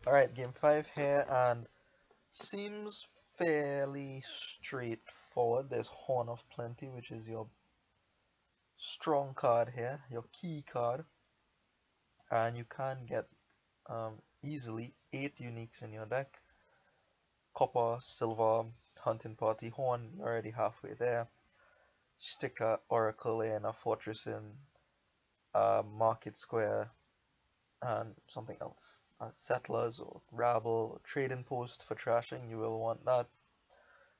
Alright, game 5 here, and seems fairly straightforward. There's Horn of Plenty, which is your strong card here, your key card, and you can get easily 8 uniques in your deck. Copper, Silver, Hunting Party, Horn, you're already halfway there. Stick a Oracle in, a Fortress in, a Market Square, and something else. Settlers or Rabble or Trading Post for trashing, you will want that.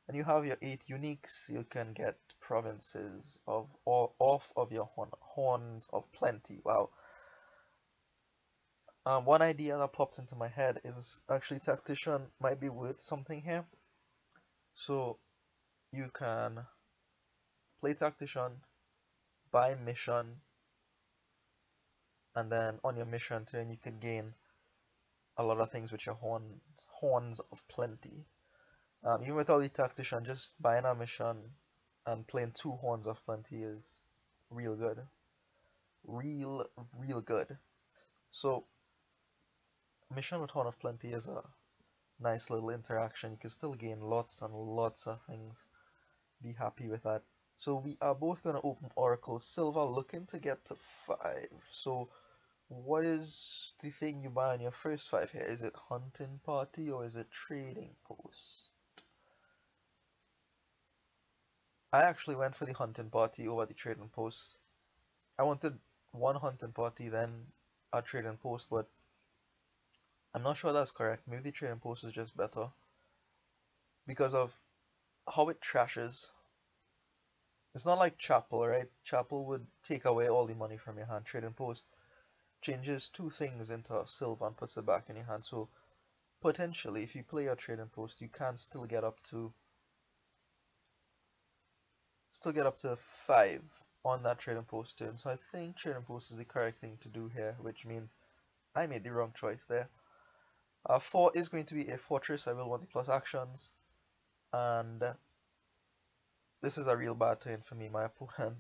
And you have your 8 uniques, you can get provinces off of your horns of plenty. Wow. One idea that popped into my head is actually Tactician might be worth something here. So you can play Tactician, buy Mission, and then on your mission turn you could gain a lot of things with your horns of plenty. Even without the Tactician, just buying a mission and playing 2 horns of plenty is real good. Real good. So mission with Horn of Plenty is a nice little interaction. You can still gain lots and lots of things. Be happy with that. So we are both going to open Oracle Silver, looking to get to 5. So what is the thing you buy on your first 5 here? Is it Hunting Party or is it Trading Post? I actually went for the Hunting Party over the Trading Post. I wanted one Hunting Party, then a Trading Post, but I'm not sure that's correct. Maybe the Trading Post is just better because of how it trashes. It's not like Chapel, right? Chapel would take away all the money from your hand. Trading Post changes 2 things into silver and puts it back in your hand. So potentially, if you play your Trading Post, you can still get up to 5 on that Trading Post turn. So I think Trading Post is the correct thing to do here, which means I made the wrong choice there. 4 is going to be a Fortress. I will want the plus actions, and this is a real bad turn for me. My opponent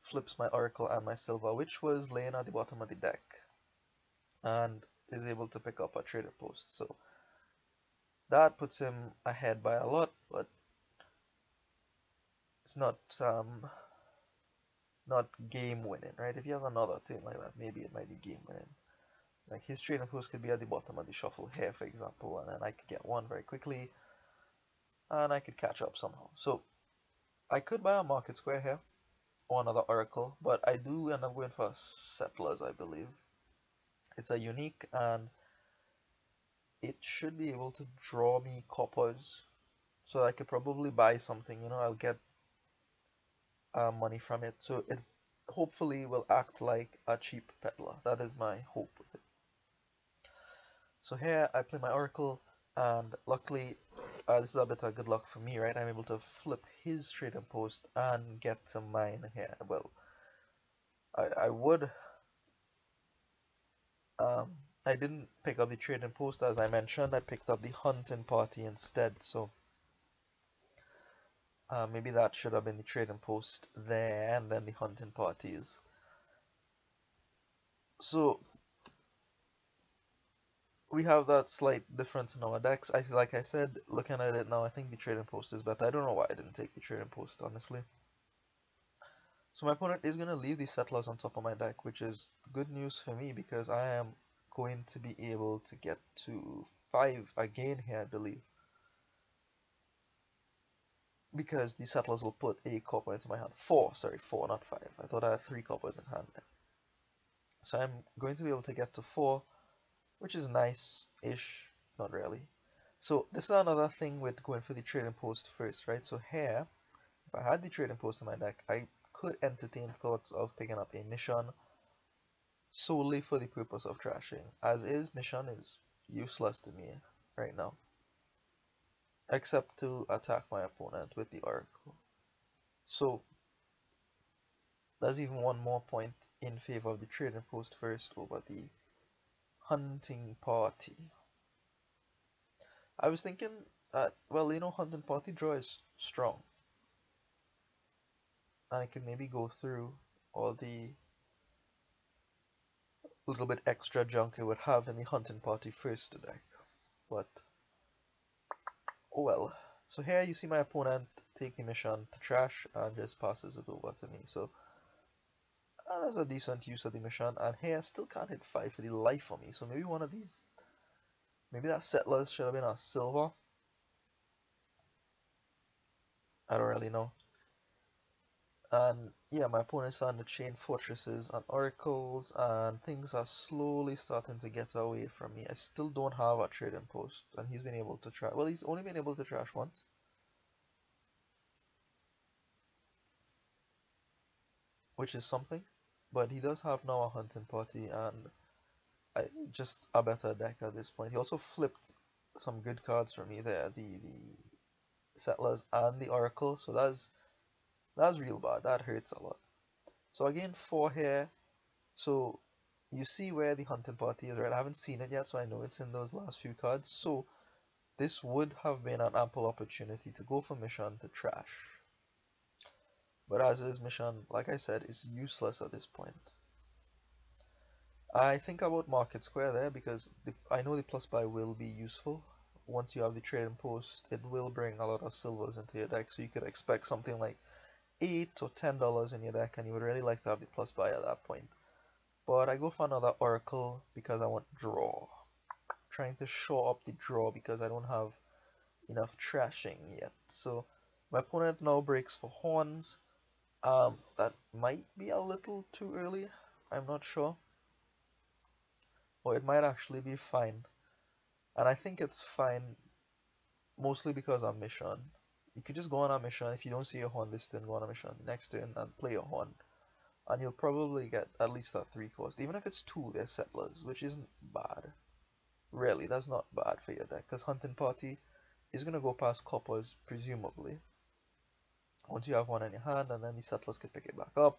flips my Oracle and my Silver, which was laying at the bottom of the deck, and is able to pick up a Trading Post. So that puts him ahead by a lot, but it's not game winning, right? If he has another thing like that, maybe it might be game winning. Like his Trading Post could be at the bottom of the shuffle here, for example, and then I could get one very quickly, and I could catch up somehow. So I could buy a Market Square here, or another Oracle, but I do end up going for Settlers, I believe. It's a unique, and it should be able to draw me coppers, so I could probably buy something, I'll get money from it, so it's hopefully will act like a cheap peddler. That is my hope with it. So here I play my Oracle, and luckily this is a bit of good luck for me, right? I'm able to flip his Trading Post and get to mine here. Well, I would I didn't pick up the Trading Post as I mentioned. I picked up the Hunting Party instead, so maybe that should have been the Trading Post there and then the Hunting Parties. So we have that slight difference in our decks. I feel like I said, looking at it now, I think the Trading Post is better. I don't know why I didn't take the Trading Post, honestly. So my opponent is going to leave the Settlers on top of my deck, which is good news for me because I am going to be able to get to 5 again here, I believe. Because the Settlers will put a copper into my hand. 4, sorry, 4, not 5. I thought I had 3 coppers in hand there. So I'm going to be able to get to 4, which is nice-ish, not really. So this is another thing with going for the Trading Post first, right? So here, if I had the Trading Post in my deck, I could entertain thoughts of picking up a mission solely for the purpose of trashing. As is, mission is useless to me right now, except to attack my opponent with the Oracle. So there's even one more point in favor of the Trading Post first over the Hunting Party. I was thinking that, well, Hunting Party draw is strong, and I could maybe go through all the little bit extra junk it would have in the hunting party first deck. But oh well. So here you see my opponent take the mission to trash and just passes it over to me. So that's a decent use of the mission. And here I still can't hit 5 for the life of me. So maybe one of these, maybe that Settlers should have been a silver. I don't really know. And yeah, my opponent's starting to chain fortresses and oracles, and things are slowly starting to get away from me. I still don't have a trading post, and he's been able to trash. Well, he's only been able to trash once, which is something. But he does have now a hunting party, and just a better deck at this point. He also flipped some good cards for me there, the Settlers and the Oracle, so that's real bad. That hurts a lot. So again, 4 here. So you see where the hunting party is, right? I haven't seen it yet, so I know it's in those last few cards. So this would have been an ample opportunity to go for mission to trash. But as is, mission, like I said, is useless at this point. I think about Market Square there because I know the plus buy will be useful. Once you have the trading post, it will bring a lot of silvers into your deck, so you could expect something like $8 or $10 in your deck, and you would really like to have the plus buy at that point. But I go for another Oracle because I want draw. Trying to show up the draw because I don't have enough trashing yet. So my opponent now breaks for Horns. That might be a little too early. I'm not sure. Or it might actually be fine. And I think it's fine mostly because I'm mission. You could just go on a mission. If you don't see a Horn this turn, go on a mission next turn and play a Horn. And you'll probably get at least a 3 cost. Even if it's 2, they're Settlers, which isn't bad. Really, that's not bad for your deck, because Hunting Party is going to go past Coppers, presumably. Once you have one in your hand, and then the Settlers can pick it back up,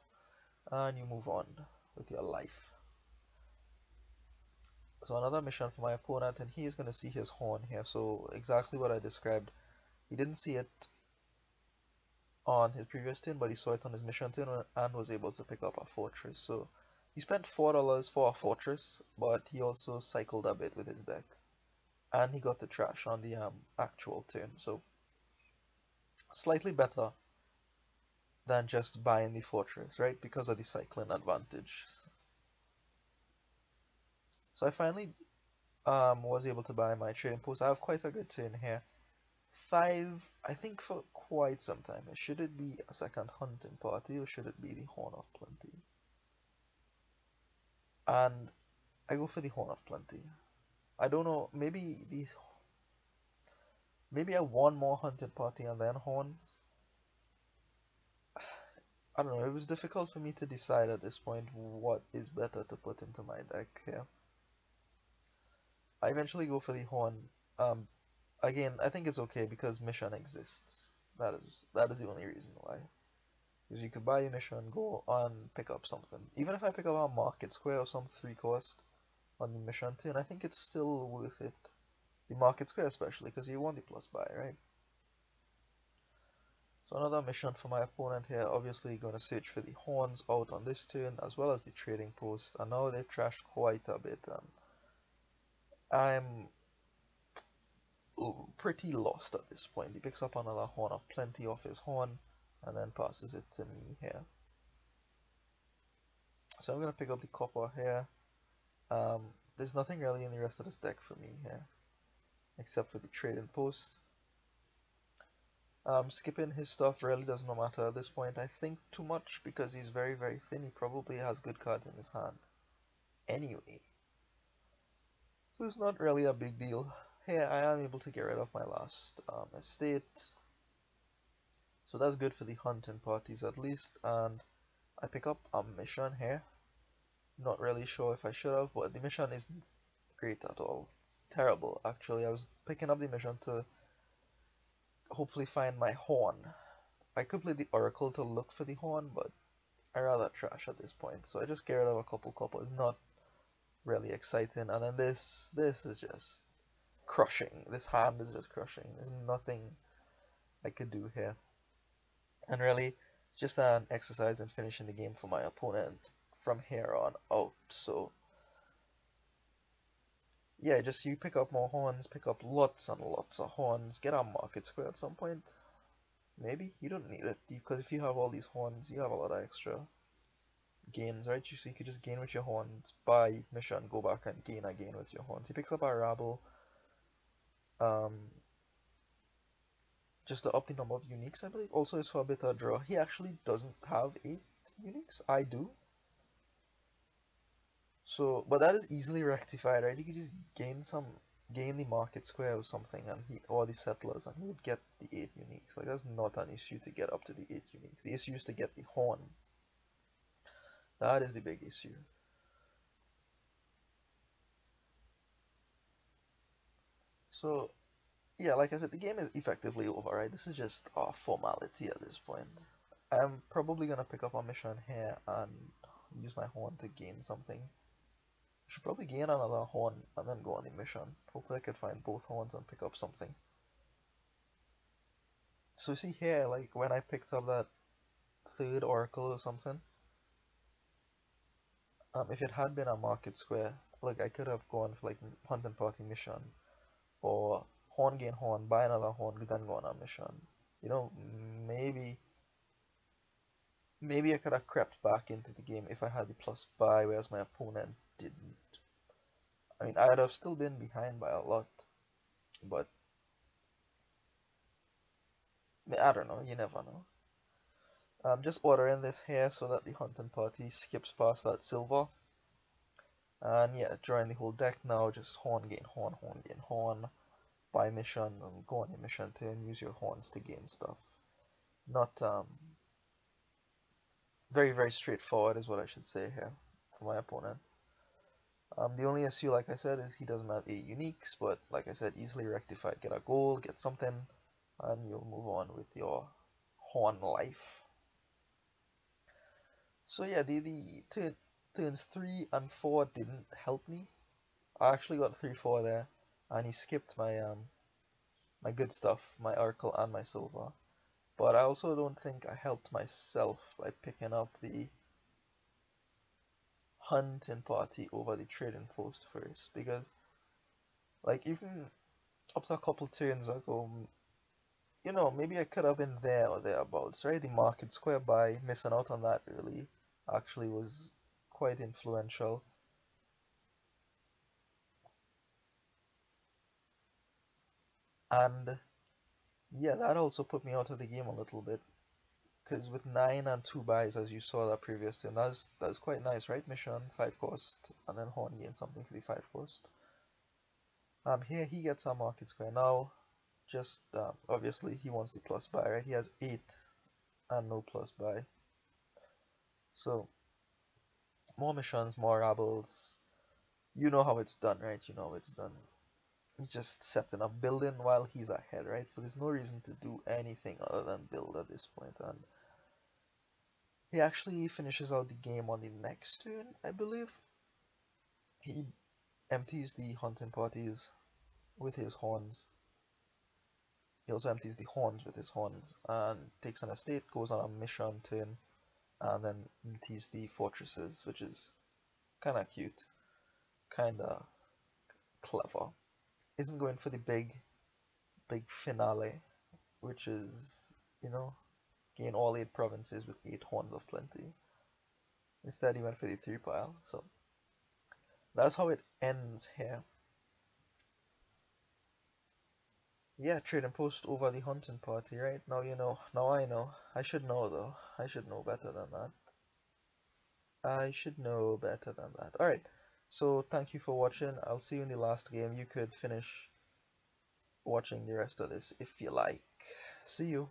and you move on with your life. So another mission for my opponent, and he is going to see his Horn here, so exactly what I described. He didn't see it on his previous turn, but he saw it on his mission turn and was able to pick up a fortress. So he spent $4 for a fortress, but he also cycled a bit with his deck. And he got the trash on the actual turn, so slightly better than just buying the fortress, right? Because of the cycling advantage. So I finally was able to buy my trading post. I have quite a good turn here. 5, I think for quite some time. Should it be a second hunting party or should it be the Horn of Plenty? And I go for the Horn of Plenty. I don't know, maybe I one more hunting party and then Horns. I don't know, it was difficult for me to decide at this point what is better to put into my deck here. I eventually go for the Horn. Again, I think it's okay because mission exists. That is the only reason why. Because you could buy a mission, go on, pick up something. Even if I pick up a Market Square or some 3 cost on the mission turn, I think it's still worth it. The Market Square especially, because you want the plus buy, right? So another mission for my opponent here, obviously going to search for the Horns out on this turn, as well as the trading post, and now they've trashed quite a bit, and I'm pretty lost at this point. He picks up another Horn of Plenty off his Horn, and then passes it to me here. So I'm going to pick up the Copper here. There's nothing really in the rest of this deck for me here, except for the trading post. Skipping his stuff really does not matter at this point, I think, too much, because he's very, very thin. He probably has good cards in his hand anyway. So it's not really a big deal. Here, I am able to get rid of my last estate. So that's good for the hunting parties at least, and I pick up a mission here. Not really sure if I should have, but the mission isn't great at all. It's terrible, actually. I was picking up the mission to hopefully find my Horn. I could play the Oracle to look for the Horn, but I rather trash at this point. So I just get rid of a couple coppers. Not really exciting. And then this is just crushing. This hand is just crushing. There's nothing I could do here. And really, it's just an exercise in finishing the game for my opponent from here on out. So yeah, just you pick up more horns, pick up lots and lots of horns, get a market square at some point. Maybe you don't need it because if you have all these horns, you have a lot of extra gains, right? So you could just gain with your horns, buy mission, go back and gain again with your horns. He picks up a rabble, um, just to up the number of uniques, I believe. Also, is for a better draw. He actually doesn't have 8 uniques. I do. So, but that is easily rectified, right? You could just gain the market square or something, and or the settlers, and he would get the 8 uniques. Like that's not an issue to get up to the 8 uniques. The issue is to get the horns. That is the big issue. So, yeah, like I said, the game is effectively over, right? This is just a formality at this point. I'm probably gonna pick up a mission here and use my horn to gain something. I should probably gain another horn and then go on the mission. Hopefully I could find both horns and pick up something. So you see here, like when I picked up that third oracle or something, if it had been a market square, like I could have gone for like hunting party mission or horn gain horn, buy another horn, then go on a mission. You know, maybe maybe I could have crept back into the game if I had the plus buy, whereas my opponent didn't. I mean, I'd have still been behind by a lot, but I don't know. You never know. I'm just ordering this here so that the hunting party skips past that silver. And yeah, drawing the whole deck now, just horn gain horn, horn gain horn, buy mission, and go on your mission to and use your horns to gain stuff. Not very, very straightforward is what I should say here for my opponent. The only issue, like I said, is he doesn't have 8 uniques, but like I said, easily rectified. Get a gold, get something, and you'll move on with your horn life. So yeah, the turns 3 and 4 didn't help me. I actually got 3-4 there, and he skipped my good stuff, my Oracle and my Silver. But I also don't think I helped myself by picking up the hunting party over the trading post first, because like even up to a couple turns ago, you know, maybe I could have been there or thereabouts, right? The market square by missing out on that early actually was quite influential. And yeah, that also put me out of the game a little bit. Because with 9 and 2 buys, as you saw that previous turn, that's quite nice, right? Mission, 5 cost, and then Horn gain something for the 5 cost. Here he gets a market square now. Just, obviously he wants the plus buy, right? He has 8 and no plus buy. So, more missions, more rabbles. You know how it's done, right? You know how it's done. He's just setting up building while he's ahead, right? So there's no reason to do anything other than build at this point. And he actually finishes out the game on the next turn, I believe. He empties the hunting parties with his horns. He also empties the horns with his horns and takes an estate, goes on a mission turn, and then empties the fortresses, which is kind of cute, kind of clever. Isn't going for the big finale, which is, you know, gain all 8 provinces with 8 horns of plenty. Instead, he went for the 3 pile. So that's how it ends here. Yeah, trading post over the hunting party, right? Now you know. Now I know. I should know though. I should know better than that. I should know better than that. Alright, so thank you for watching. I'll see you in the last game. You could finish watching the rest of this if you like. See you.